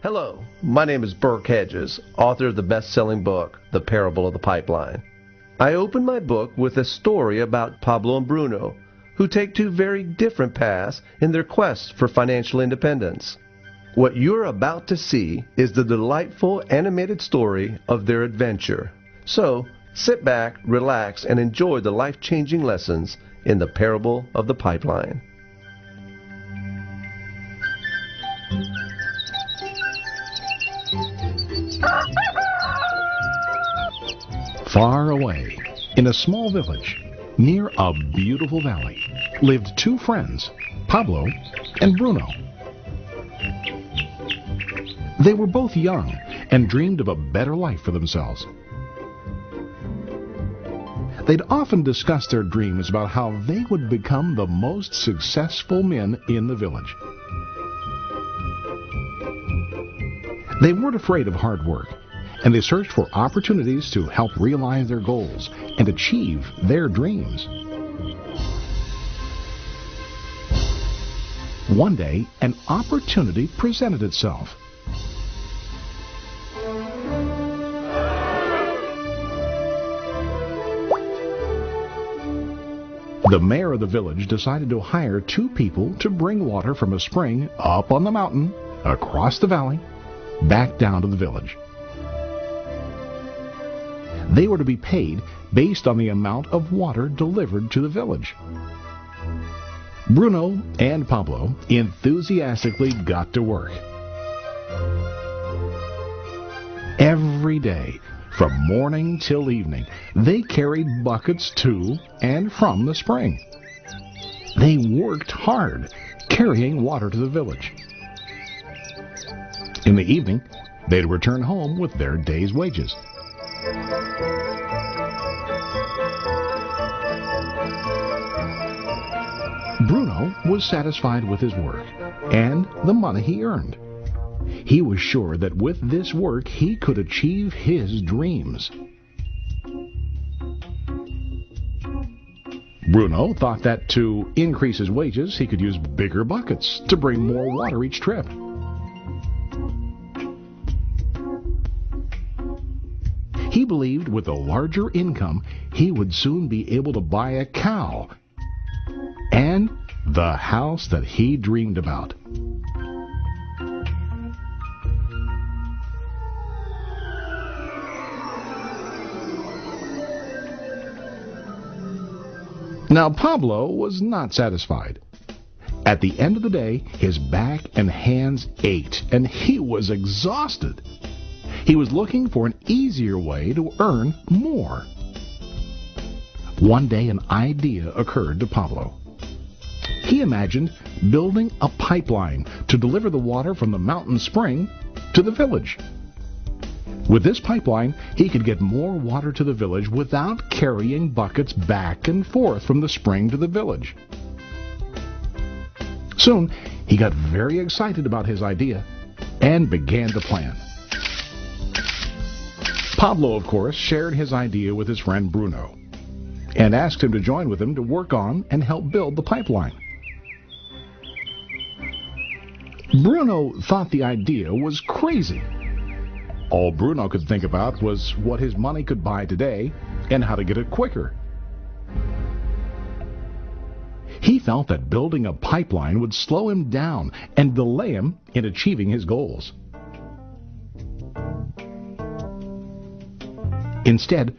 Hello, my name is Burke Hedges, author of the best-selling book, The Parable of the Pipeline. I open my book with a story about Pablo and Bruno, who take two very different paths in their quest for financial independence. What you're about to see is the delightful animated story of their adventure. So, sit back, relax, and enjoy the life-changing lessons in The Parable of the Pipeline. Far away, in a small village, near a beautiful valley, lived two friends, Pablo and Bruno. They were both young and dreamed of a better life for themselves. They'd often discussed their dreams about how they would become the most successful men in the village. They weren't afraid of hard work, and they searched for opportunities to help realize their goals and achieve their dreams. One day, an opportunity presented itself. The mayor of the village decided to hire two people to bring water from a spring up on the mountain, across the valley, back down to the village. They were to be paid based on the amount of water delivered to the village. Bruno and Pablo enthusiastically got to work. Every day, from morning till evening, they carried buckets to and from the spring. They worked hard, carrying water to the village. In the evening, they'd return home with their day's wages. Bruno was satisfied with his work and the money he earned. He was sure that with this work he could achieve his dreams. Bruno thought that to increase his wages he could use bigger buckets to bring more water each trip. He believed with a larger income he would soon be able to buy a cow and the house that he dreamed about. Now Pablo was not satisfied. At the end of the day, his back and hands ached, and he was exhausted. He was looking for an easier way to earn more. One day an idea occurred to Pablo. He imagined building a pipeline to deliver the water from the mountain spring to the village. With this pipeline, he could get more water to the village without carrying buckets back and forth from the spring to the village. Soon, he got very excited about his idea and began to plan. Pablo, of course, shared his idea with his friend Bruno and asked him to join with him to work on and help build the pipeline. Bruno thought the idea was crazy. All Bruno could think about was what his money could buy today and how to get it quicker. He felt that building a pipeline would slow him down and delay him in achieving his goals. Instead,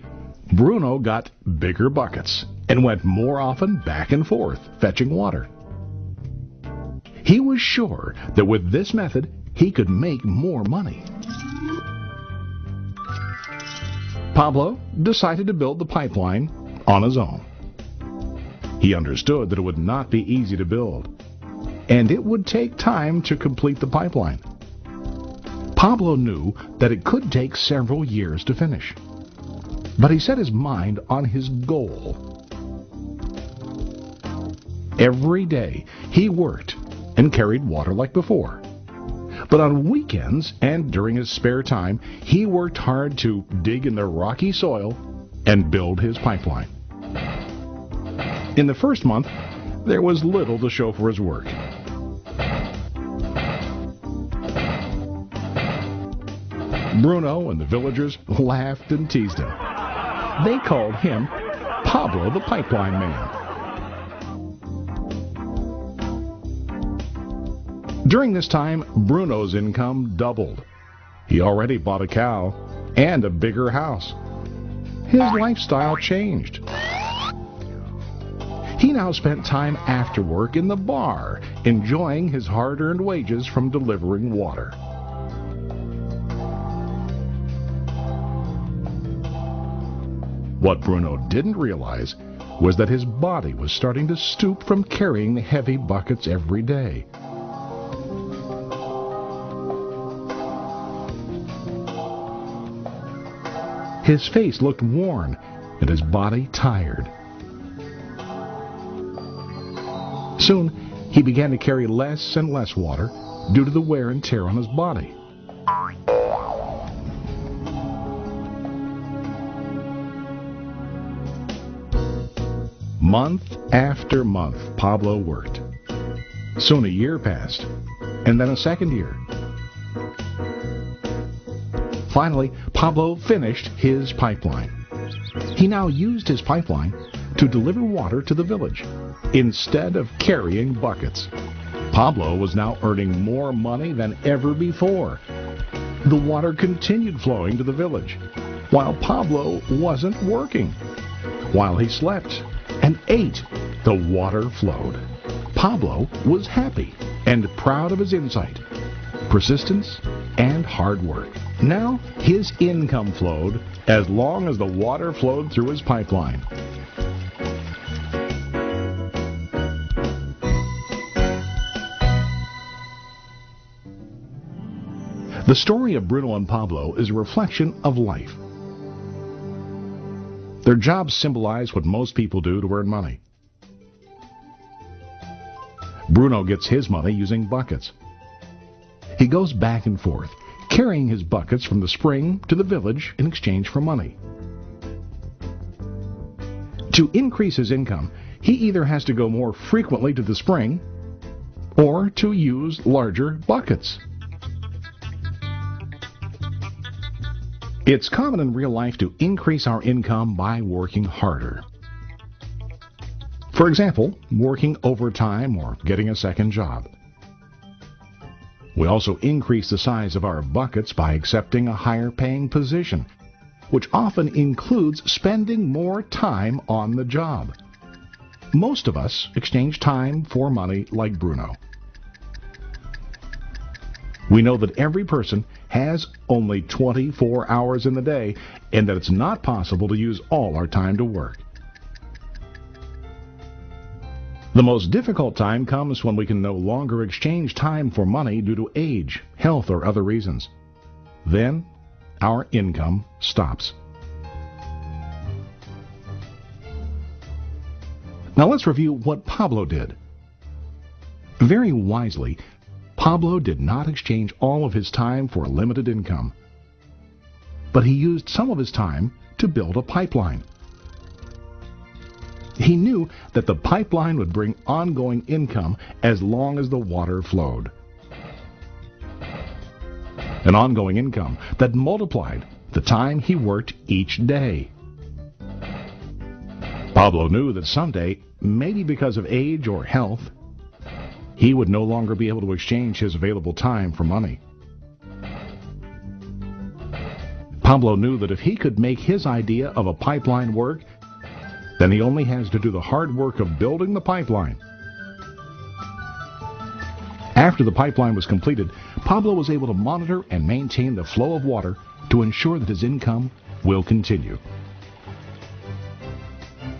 Bruno got bigger buckets and went more often back and forth fetching water. He was sure that with this method he could make more money. Pablo decided to build the pipeline on his own. He understood that it would not be easy to build, and it would take time to complete the pipeline. Pablo knew that it could take several years to finish, but he set his mind on his goal. Every day he worked and carried water like before. But on weekends and during his spare time, he worked hard to dig in the rocky soil and build his pipeline. In the first month, there was little to show for his work. Bruno and the villagers laughed and teased him. They called him Pablo the Pipeline Man. During this time, Bruno's income doubled. He already bought a cow and a bigger house. His lifestyle changed. He now spent time after work in the bar, enjoying his hard-earned wages from delivering water. What Bruno didn't realize was that his body was starting to stoop from carrying the heavy buckets every day. His face looked worn and his body tired. Soon, he began to carry less and less water due to the wear and tear on his body. Month after month, Pablo worked. Soon a year passed, and then a second year. Finally, Pablo finished his pipeline. He now used his pipeline to deliver water to the village instead of carrying buckets. Pablo was now earning more money than ever before. The water continued flowing to the village, while Pablo wasn't working. While he slept and ate, the water flowed. Pablo was happy and proud of his insight, persistence, and hard work. Now his income flowed as long as the water flowed through his pipeline. The story of Bruno and Pablo is a reflection of life. Their jobs symbolize what most people do to earn money. Bruno gets his money using buckets. He goes back and forth, carrying his buckets from the spring to the village in exchange for money. To increase his income, he either has to go more frequently to the spring or to use larger buckets. It's common in real life to increase our income by working harder. For example, working overtime or getting a second job. We also increase the size of our buckets by accepting a higher paying position, which often includes spending more time on the job. Most of us exchange time for money like Bruno. We know that every person has only 24 hours in the day and that it's not possible to use all our time to work. The most difficult time comes when we can no longer exchange time for money due to age, health, or other reasons. Then, our income stops. Now let's review what Pablo did. Very wisely, Pablo did not exchange all of his time for a limited income, but he used some of his time to build a pipeline. He knew that the pipeline would bring ongoing income as long as the water flowed. An ongoing income that multiplied the time he worked each day. Pablo knew that someday, maybe because of age or health, he would no longer be able to exchange his available time for money. Pablo knew that if he could make his idea of a pipeline work, then he only has to do the hard work of building the pipeline. After the pipeline was completed, Pablo was able to monitor and maintain the flow of water to ensure that his income will continue.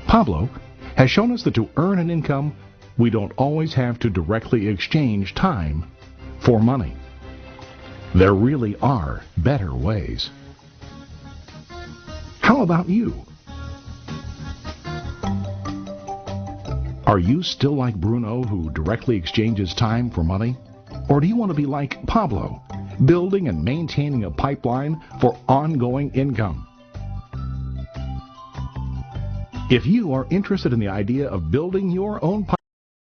Pablo has shown us that to earn an income, we don't always have to directly exchange time for money. There really are better ways. How about you? Are you still like Bruno, who directly exchanges time for money? Or do you want to be like Pablo, building and maintaining a pipeline for ongoing income? If you are interested in the idea of building your own pipeline,